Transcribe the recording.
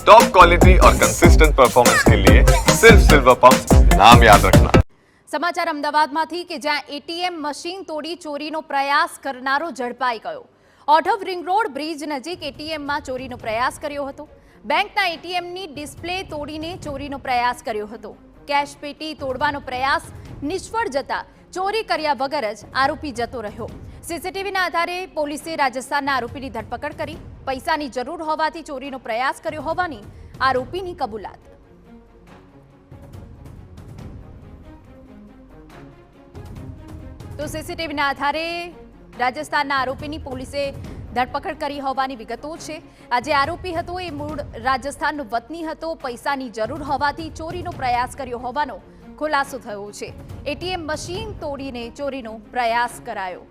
Top quality और consistent performance के लिए सिर्फ सिल्वर पंप नाम याद रखना। સમાચાર અમદાવાદમાંથી કે જ્યાં એટીએમ મશીન તોડી ચોરીનો પ્રયાસ કરનારો ઝડપાઈ ગયો। ઓઢવ રિંગ રોડ બ્રિજ નજીક એટીએમમાં ચોરીનો પ્રયાસ કર્યો હતો। બેંકના એટીએમની ડિસ્પ્લે તોડીને ચોરીનો પ્રયાસ કર્યો હતો। કેશ પેટી તોડવાનો પ્રયાસ નિષ્ફળ જતા ચોરી કર્યા વગર જ આરોપી જતો રહ્યો। સીસીટીવીના આધારે પોલીસે રાજસ્થાનના આરોપીની ધરપકડ કરી। પૈસાની જરૂર હોવાથી ચોરીનો પ્રયાસ કર્યો હોવાની આરોપીની કબૂલાત। तो सीसीटीवीના આધારે રાજસ્થાનના આરોપીની પોલીસે ધરપકડ કરી હોવાની વિગતો છે। આજે આરોપી હતો એ મૂળ રાજસ્થાનનો વતની હતો। પૈસાની જરૂર હોવાથી ચોરીનો પ્રયાસ કર્યો હોવાનો ખુલાસો થયો છે। એટીએમ મશીન તોડીને ચોરીનો પ્રયાસ કરાયો।